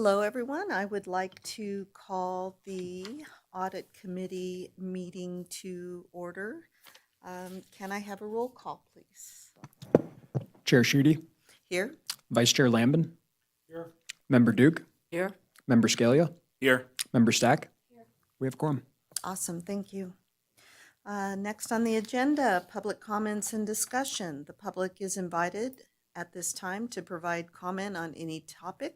Hello, everyone. I would like to call the Audit Committee meeting to order. Can I have a roll call, please? Chair Schutte, Here? Vice Chair Lambin, Here. Member Duke, Here. Member Scalia, Here. Member Stack. We have quorum. Awesome, thank you. Next on the agenda, public comments and discussion. The public is invited at this time to provide comment on any topic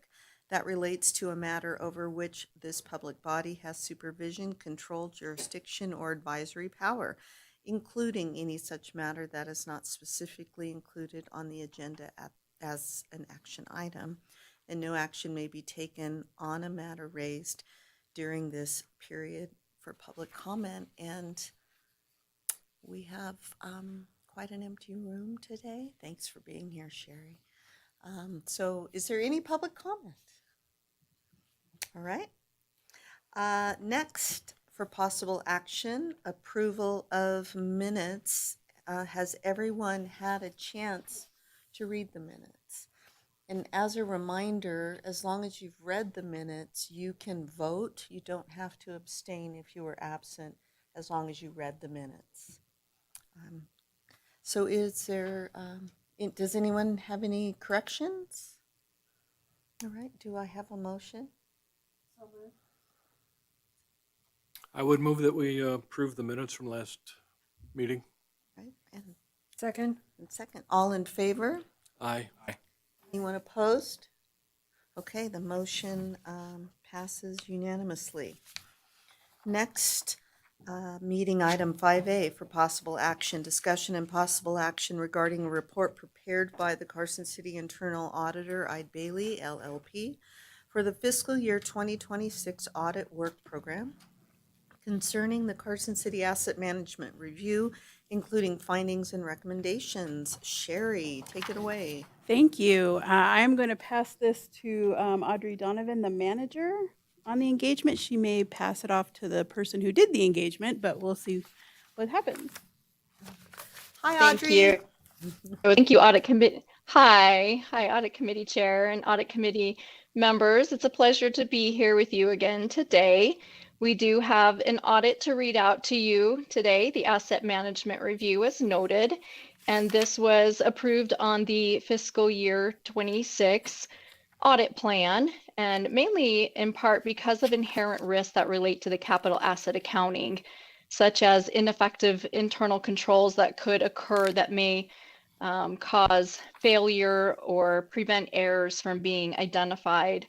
that relates to a matter over which this public body has supervision, control, jurisdiction, or advisory power, including any such matter that is not specifically included on the agenda as an action item, and no action may be taken on a matter raised during this period for public comment. And we have quite an empty room today. Thanks for being here, Sherry. So is there any public comment? All right. Next, for possible action, approval of minutes. Has everyone had a chance to read the minutes? And as a reminder, as long as you've read the minutes, you can vote. You don't have to abstain if you were absent, as long as you read the minutes. So is there, does anyone have any corrections? All right, do I have a motion? I would move that we approve the minutes from last meeting. Right, and Second. second, all in favor? Aye. Anyone opposed? Okay, the motion passes unanimously. Next, meeting item 5A for possible action, discussion and possible action regarding a report prepared by the Carson City Internal Auditor, Eide Bailey, LLP, for the fiscal year 2026 audit work program concerning the Carson City Asset Management Review, including findings and recommendations. Sherry, take it away. Thank you. I'm going to pass this to Audrey Donovan, the manager on the engagement. She may pass it off to the person who did the engagement, but we'll see what happens. Hi, Audrey. Thank you, Audit Committee. Hi, Audit Committee Chair and Audit Committee members. It's a pleasure to be here with you again today. We do have an audit to read out to you today, the Asset Management Review as noted, and this was approved on the fiscal year 26 audit plan, and mainly in part because of inherent risks that relate to the capital asset accounting, such as ineffective internal controls that could occur that may cause failure or prevent errors from being identified.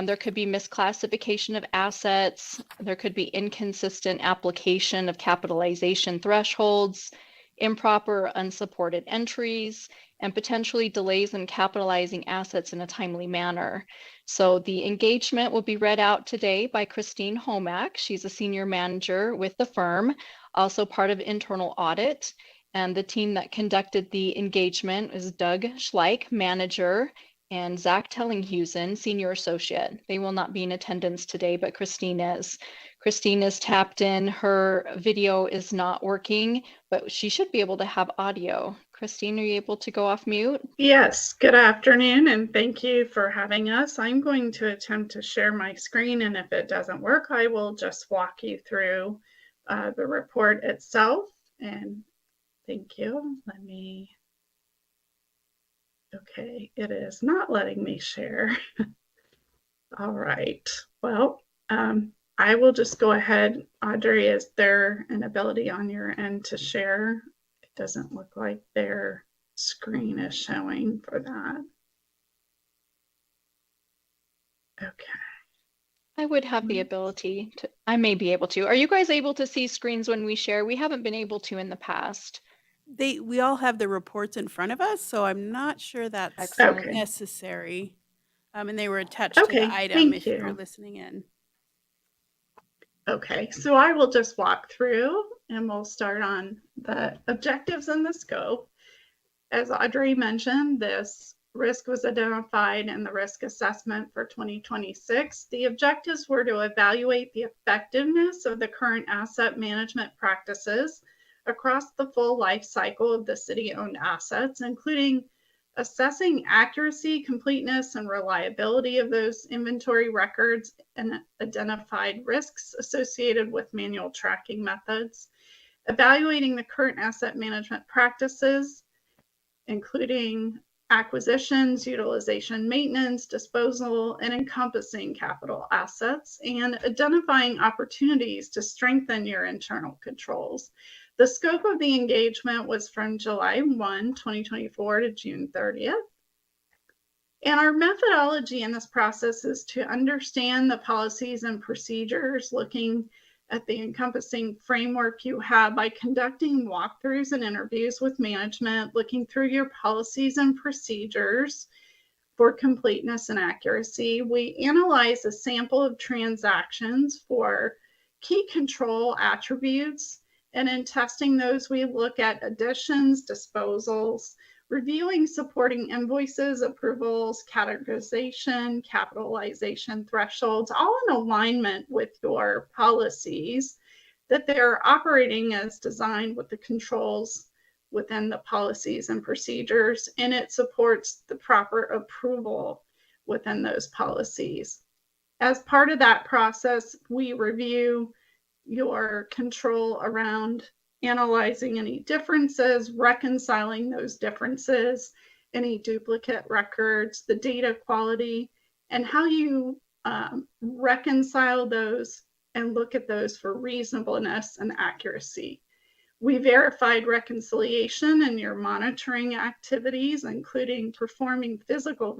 There could be misclassification of assets. There could be inconsistent application of capitalization thresholds, improper unsupported entries, and potentially delays in capitalizing assets in a timely manner. So the engagement will be read out today by Christine Homack. She's a senior manager with the firm, also part of internal audit. And the team that conducted the engagement is Doug Schleich, manager, and Zach Tellinghusen, senior associate. They will not be in attendance today, but Christine is. Christine is tapped in. Her video is not working, but she should be able to have audio. Christine, are you able to go off mute? Yes, good afternoon, and thank you for having us. I'm going to attempt to share my screen, and if it doesn't work, I will just walk you through the report itself. And thank you. Okay, it is not letting me share. All right, well, I will just go ahead. Audrey, is there an ability on your end to share? It doesn't look like their screen is showing for that. Okay. I would have the ability to, I may be able to. Are you guys able to see screens when we share? We haven't been able to in the past. We all have the reports in front of us, so I'm not sure that's Excellent. Okay. necessary. And they were attached to the item if you're listening in. Okay, so I will just walk through and we'll start on the objectives and the scope. As Audrey mentioned, this risk was identified in the risk assessment for 2026. The objectives were to evaluate the effectiveness of the current asset management practices across the full life cycle of the city-owned assets, including assessing accuracy, completeness, and reliability of those inventory records, and identified risks associated with manual tracking methods, evaluating the current asset management practices, including acquisitions, utilization, maintenance, disposal, and encompassing capital assets, and identifying opportunities to strengthen your internal controls. The scope of the engagement was from July 1, 2024 to June 30th. And our methodology in this process is to understand the policies and procedures, looking at the encompassing framework you have by conducting walkthroughs and interviews with management, looking through your policies and procedures for completeness and accuracy. We analyze a sample of transactions for key control attributes, and in testing those, we look at additions, disposals, reviewing supporting invoices, approvals, categorization, capitalization thresholds, all in alignment with your policies, that they're operating as designed with the controls within the policies and procedures, and it supports the proper approval within those policies. As part of that process, we review your control around analyzing any differences, reconciling those differences, any duplicate records, the data quality, and how you reconcile those and look at those for reasonableness and accuracy. We verified reconciliation in your monitoring activities, including performing physical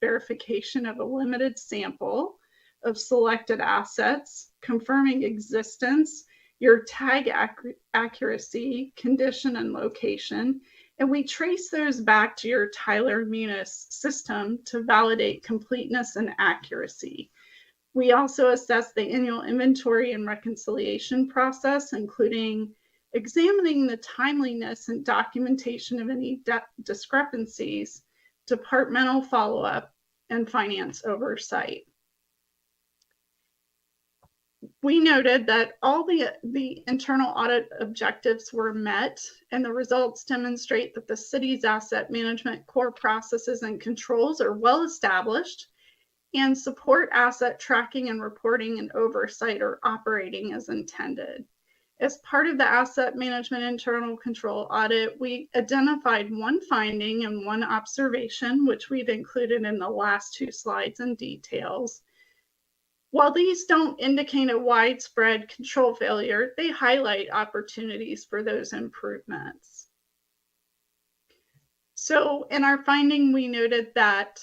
verification of a limited sample of selected assets, confirming existence, your tag accuracy, condition, and location. And we trace those back to your Tyler Munis system to validate completeness and accuracy. We also assess the annual inventory and reconciliation process, including examining the timeliness and documentation of any discrepancies, departmental follow-up, and finance oversight. We noted that all the internal audit objectives were met, and the results demonstrate that the city's asset management core processes and controls are well established and support asset tracking and reporting and oversight are operating as intended. As part of the asset management internal control audit, we identified one finding and one observation, which we've included in the last two slides in details. While these don't indicate a widespread control failure, they highlight opportunities for those improvements. So in our finding, we noted that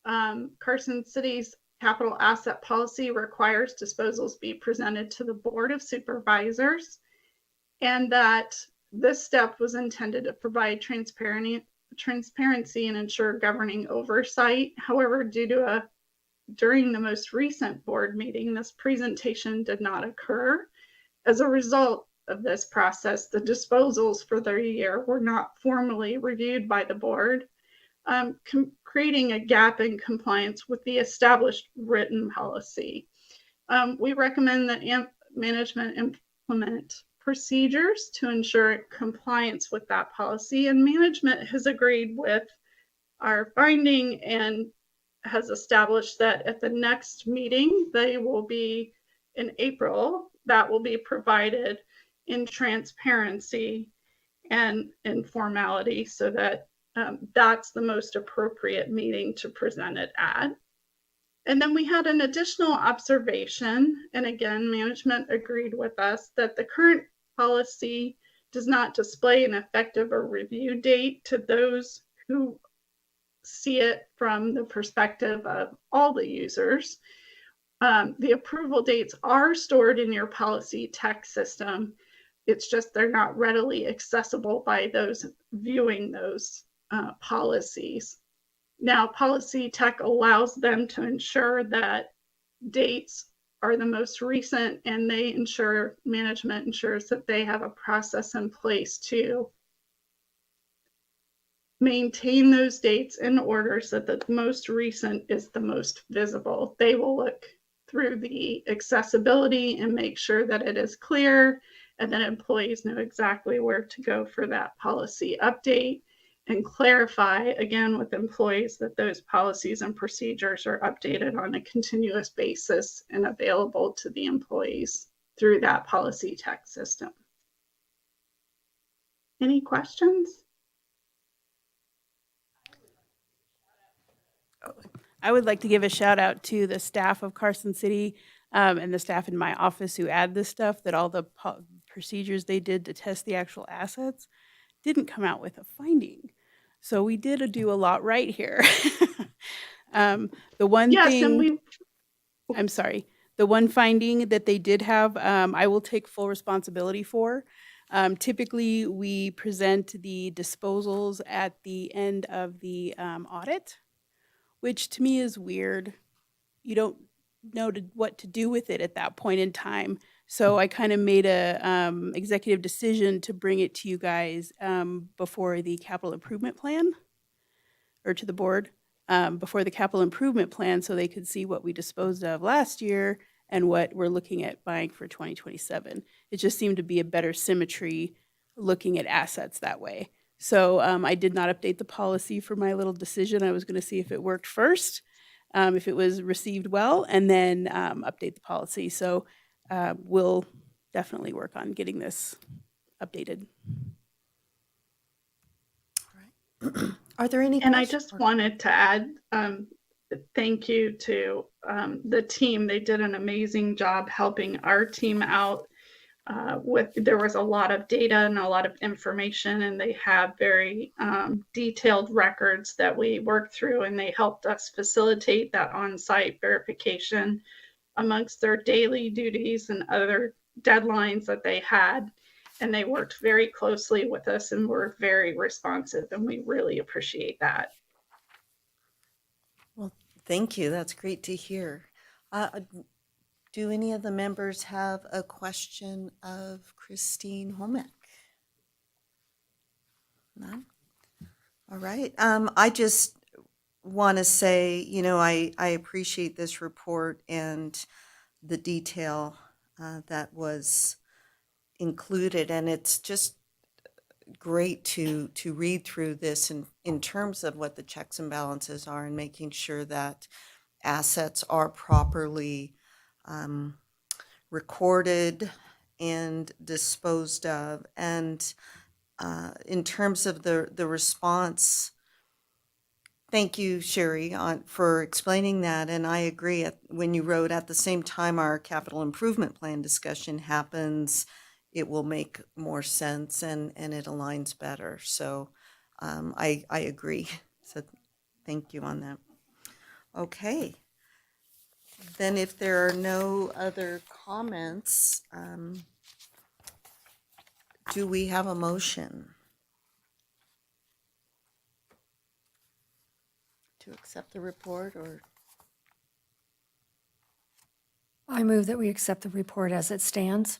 Carson City's capital asset policy requires disposals be presented to the Board of Supervisors, and that this step was intended to provide transparency and ensure governing oversight. However, during the most recent board meeting, this presentation did not occur. As a result of this process, the disposals for the year were not formally reviewed by the board, creating a gap in compliance with the established written policy. We recommend that management implement procedures to ensure compliance with that policy, and management has agreed with our finding and has established that at the next meeting, they will be in April, that will be provided in transparency and in formality, so that that's the most appropriate meeting to present it at. And then we had an additional observation, and again, management agreed with us that the current policy does not display an effective or review date to those who see it from the perspective of all the users. The approval dates are stored in your policy text system. It's just they're not readily accessible by those viewing those policies. Now, policy tech allows them to ensure that dates are the most recent, and management ensures that they have a process in place to maintain those dates in order so that the most recent is the most visible. They will look through the accessibility and make sure that it is clear and that employees know exactly where to go for that policy update. and clarify again with employees that those policies and procedures are updated on a continuous basis and available to the employees through that policy text system. Any questions? I would like to give a shout out to the staff of Carson City and the staff in my office who add this stuff, that all the procedures they did to test the actual assets didn't come out with a finding. So we did do a lot right here. The one Yes, and thing, I'm sorry, the one finding that they did have, I will take full responsibility for. Typically, we present the disposals at the end of the audit, which to me is weird. You don't know what to do with it at that point in time. So I kind of made a executive decision to bring it to you guys before the capital improvement plan, or to the board before the capital improvement plan, so they could see what we disposed of last year and what we're looking at buying for 2027. It just seemed to be a better symmetry looking at assets that way. So I did not update the policy for my little decision. I was going to see if it worked first, if it was received well, and then update the policy. So we'll definitely work on getting this updated. Are there any And I questions? just wanted to add thank you to the team. They did an amazing job helping our team out there was a lot of data and a lot of information, and they have very detailed records that we worked through, and they helped us facilitate that on-site verification amongst their daily duties and other deadlines that they had. And they worked very closely with us and were very responsive, and we really appreciate that. Well, thank you. That's great to hear. Do any of the members have a question of Christine Homek? None? All right. I just want to say, I appreciate this report and the detail that was included, and it's just great to read through this in terms of what the checks and balances are, and making sure that assets are properly recorded and disposed of. And in terms of the response, thank you, Sherry, for explaining that. And I agree, when you wrote, at the same time our capital improvement plan discussion happens, it will make more sense and it aligns better. So I agree. So thank you on that. Okay. Then if there are no other comments, do we have a motion to accept the report, or? I move that we accept the report as it stands.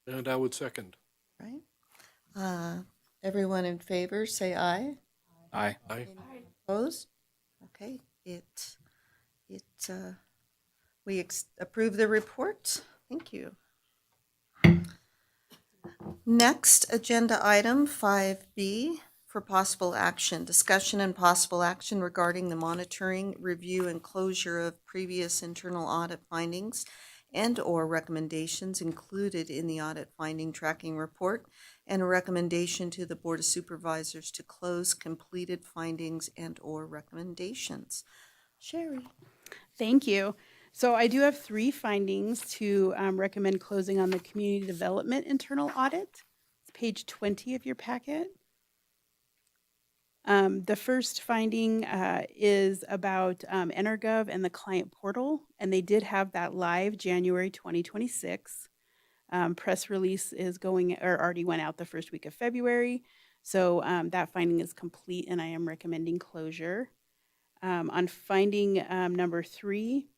And I would second. Right. Everyone in favor, say aye. Aye. Aye. Opposed? Okay, we approve the report. Thank you. Next agenda item 5B for possible action. Discussion and possible action regarding the monitoring, review, and closure of previous internal audit findings and/or recommendations included in the audit finding tracking report, and a recommendation to the Board of Supervisors to close completed findings and/or recommendations. Sherry. Thank you. So I do have 3 findings to recommend closing on the community development internal audit. It's page 20 of your packet. The first finding is about Energov and the client portal, and they did have that live January 2026. Press release is going, or already went out the first week of February. So that finding is complete, and I am recommending closure. On finding number 3,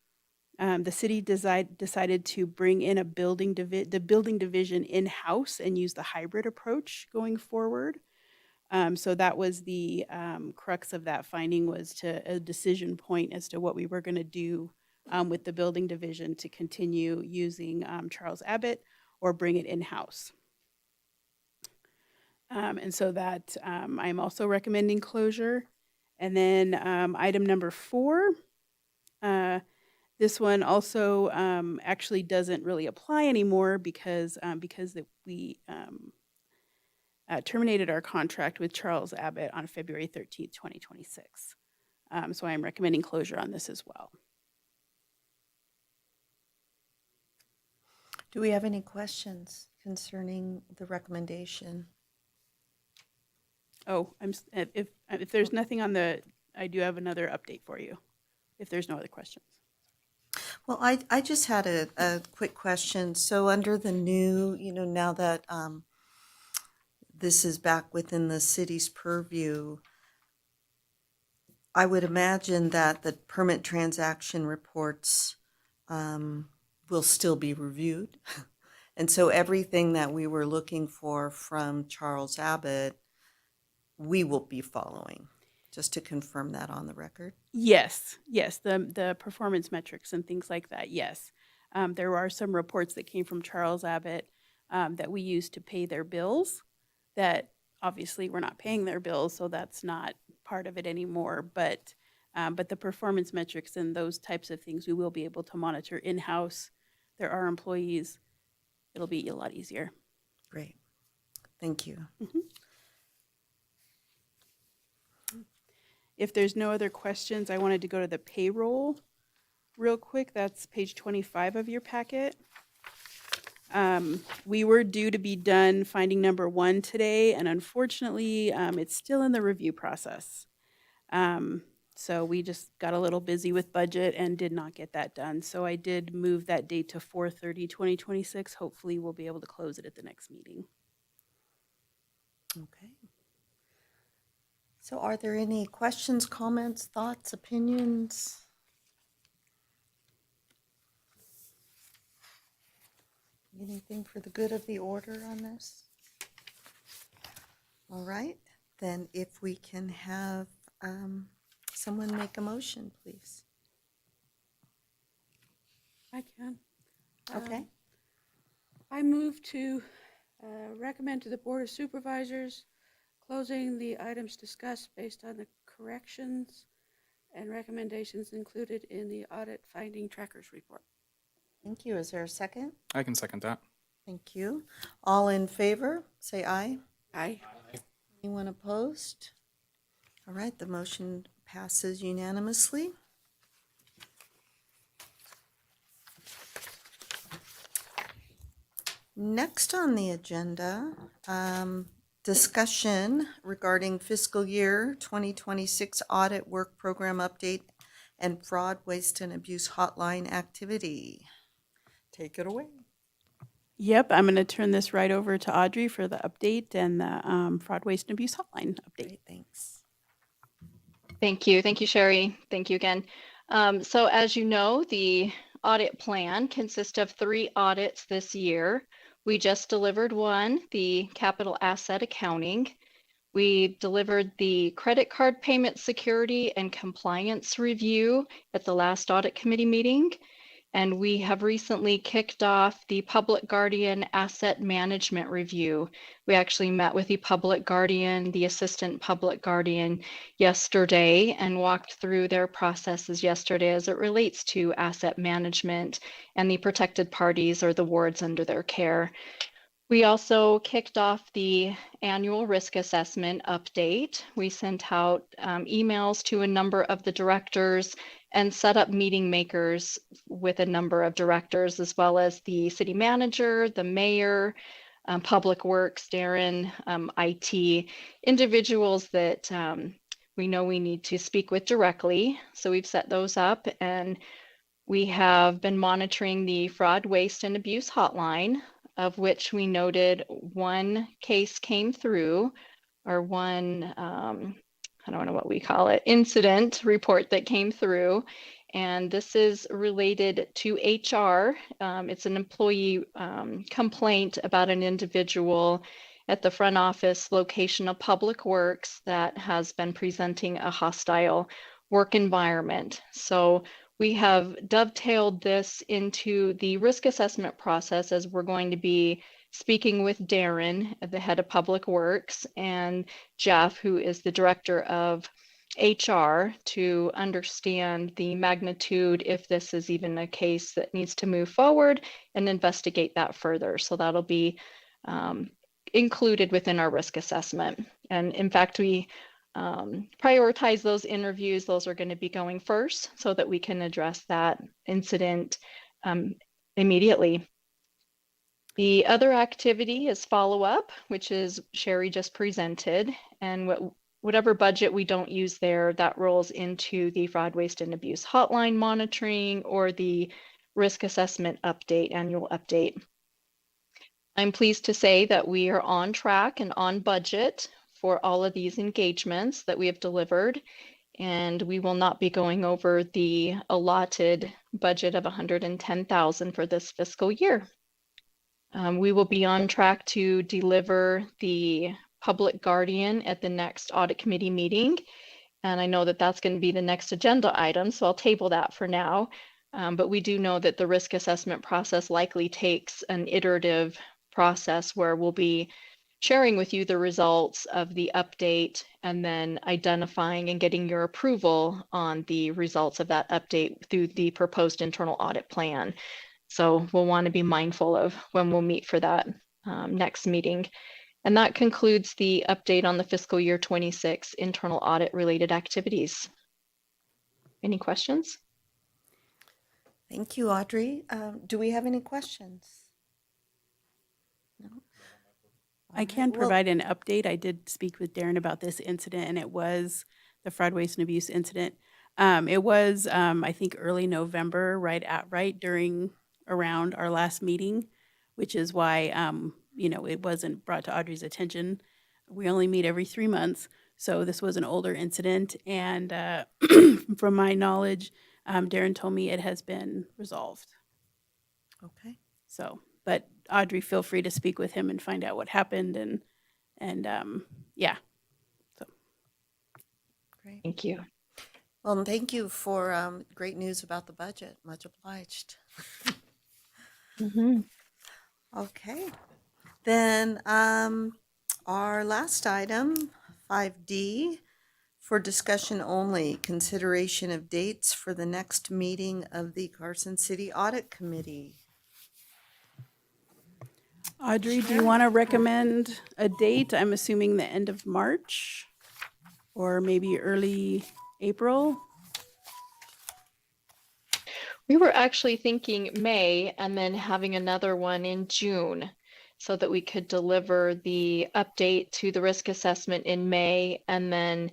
the city decided to bring in the building division in-house and use the hybrid approach going forward. So that was the crux of that finding, was to a decision point as to what we were going to do with the building division, to continue using Charles Abbott or bring it in-house. And so that I'm also recommending closure. And then item number 4, this one also actually doesn't really apply anymore because we terminated our contract with Charles Abbott on February 13th, 2026. So I'm recommending closure on this as well. Do we have any questions concerning the recommendation? Oh, if there's nothing on the, I do have another update for you, if there's no other questions. Well, I just had a quick question. So under the new, now that this is back within the city's purview, I would imagine that the permit transaction reports will still be reviewed. And so everything that we were looking for from Charles Abbott, we will be following, just to confirm that on the record. Yes, the performance metrics and things like that, yes. There are some reports that came from Charles Abbott that we used to pay their bills that obviously we're not paying their bills, so that's not part of it anymore. But the performance metrics and those types of things we will be able to monitor in-house. There are employees. It'll be a lot easier. Great. Thank you. If there's no other questions, I wanted to go to the payroll real quick. That's page 25 of your packet. We were due to be done finding number 1 today, and unfortunately, it's still in the review process. So we just got a little busy with budget and did not get that done. So I did move that date to 4/30/2026. Hopefully, we'll be able to close it at the next meeting. Okay. So are there any questions, comments, thoughts, opinions? Anything for the good of the order on this? All right, then if we can have someone make a motion, please. I can. Okay. I move to recommend to the Board of Supervisors closing the items discussed based on the corrections and recommendations included in the audit finding trackers report. Thank you. Is there a second? I can second that. Thank you. All in favor, say aye. Aye. Anyone opposed? All right, the motion passes unanimously. Next on the agenda, discussion regarding fiscal year 2026 audit work program update and fraud, waste, and abuse hotline activity. Take it away. Yep, I'm going to turn this right over to Audrey for the update and the fraud, waste, and abuse hotline update. Great, thanks. Thank you. Thank you, Sherry. Thank you again. So as you know, the audit plan consists of 3 audits this year. We just delivered one, the capital asset accounting. We delivered the credit card payment security and compliance review at the last audit committee meeting. And we have recently kicked off the public guardian asset management review. We actually met with the public guardian, the assistant public guardian yesterday and walked through their processes yesterday as it relates to asset management and the protected parties or the wards under their care. We also kicked off the annual risk assessment update. We sent out emails to a number of the directors and set up meeting makers with a number of directors, as well as the city manager, the mayor, Public Works, Darren, IT, individuals that we know we need to speak with directly. So we've set those up, and we have been monitoring the fraud, waste, and abuse hotline, of which we noted one case came through, or one, I don't know what we call it, incident report that came through. And this is related to HR. It's an employee complaint about an individual at the front office location of Public Works that has been presenting a hostile work environment. So we have dovetailed this into the risk assessment process, as we're going to be speaking with Darren, the head of Public Works, and Jeff, who is the director of HR, to understand the magnitude, if this is even a case that needs to move forward, and investigate that further. So that'll be included within our risk assessment. And in fact, we prioritize those interviews. Those are going to be going first so that we can address that incident immediately. The other activity is follow-up, which is Sherry just presented, and whatever budget we don't use there, that rolls into the fraud, waste, and abuse hotline monitoring or the risk assessment update, annual update. I'm pleased to say that we are on track and on budget for all of these engagements that we have delivered, and we will not be going over the allotted budget of $110,000 for this fiscal year. We will be on track to deliver the public guardian at the next audit committee meeting. And I know that that's going to be the next agenda item, so I'll table that for now. But we do know that the risk assessment process likely takes an iterative process where we'll be sharing with you the results of the update and then identifying and getting your approval on the results of that update through the proposed internal audit plan. So we'll want to be mindful of when we'll meet for that next meeting. And that concludes the update on the fiscal year 26 internal audit related activities. Any questions? Thank you, Audrey. Do we have any questions? No? I can Well, provide an update. I did speak with Darren about this incident, and it was the fraud, waste, and abuse incident. It was, I think, early November, right during around our last meeting, which is why, it wasn't brought to Audrey's attention. We only meet every 3 months, so this was an older incident, and from my knowledge, Darren told me it has been resolved. Okay. So, but Audrey, feel free to speak with him and find out what happened, and yeah. So, Great. Thank you. Well, and thank you for great news about the budget. Much obliged. Okay. Then our last item, 5D, for discussion only, consideration of dates for the next meeting of the Carson City Audit Committee. Audrey, do you want to recommend a date? I'm assuming the end of March or maybe early April. We were actually thinking May and then having another one in June so that we could deliver the update to the risk assessment in May and then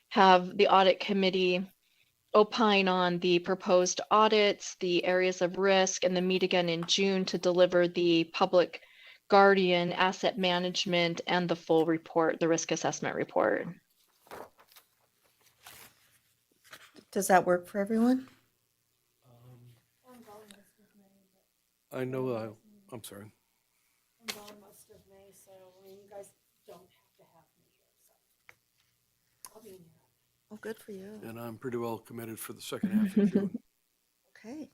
have the audit committee opine on the proposed audits, the areas of risk, and then meet again in June to deliver the public guardian, asset management, and the full report, the risk assessment report. Does that work for everyone? I know, I'm sorry. most of May, so you guys don't have to have me here, so I'll be in Europe. Oh, good for you. And I'm pretty well committed for the second half of June. Okay.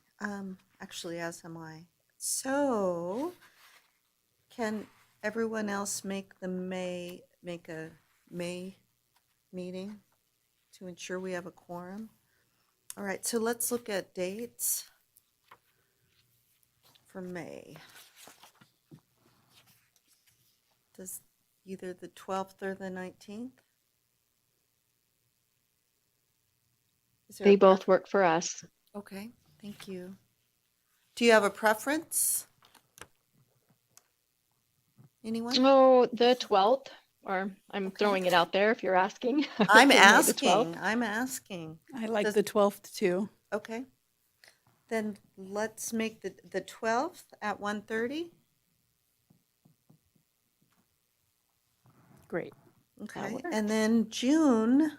Actually, as am I. So, can everyone else make a May meeting to ensure we have a quorum? All right, so let's look at dates for May. Does either the 12th or the 19th? Is there They a both work for us. Okay, thank you. Do you have a preference? Anyone? Oh, the 12th, or I'm throwing it out there if you're asking. I'm May the 12th. asking, I'm asking. I like Does- the 12th too. Okay. Then let's make the 12th at 1:30. Great. Okay, works. and then June.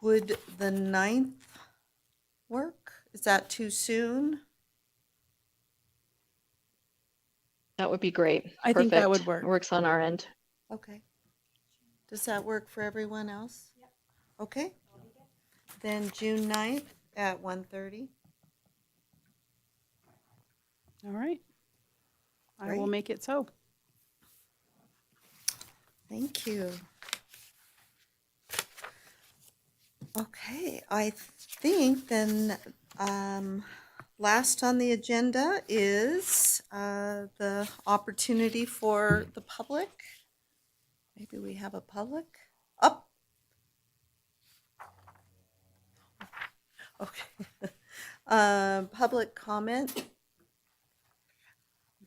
Would the 9th work? Is that too soon? That would be great. I think that would Perfect. work. Works on our end. Okay. Does that work for everyone else? Yep. Okay. Then June 9th at 1:30. All right. I will Great. make it so. Thank you. Okay, I think then last on the agenda is the opportunity for the public. Maybe we have a public up. Okay. Public comment.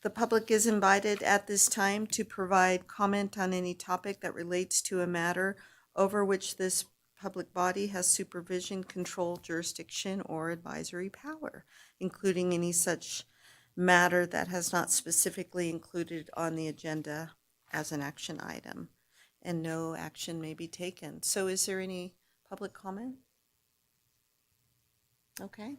The public is invited at this time to provide comment on any topic that relates to a matter over which this public body has supervision, control, jurisdiction, or advisory power, including any such matter that has not specifically included on the agenda as an action item, and no action may be taken. So is there any public comment? Okay.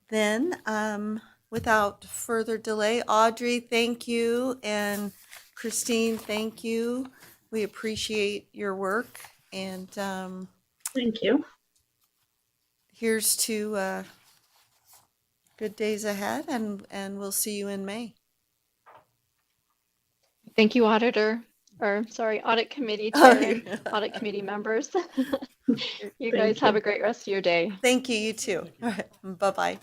Then, without further delay, Audrey, thank you, and Christine, thank you. We appreciate your work, and Thank you. here's to good days ahead, and we'll see you in May. Thank you, auditor, or sorry, audit committee Oh, chair, and yeah. audit committee members. You Thank guys have you. a great rest of your day. Thank you, you too. All right, bye-bye.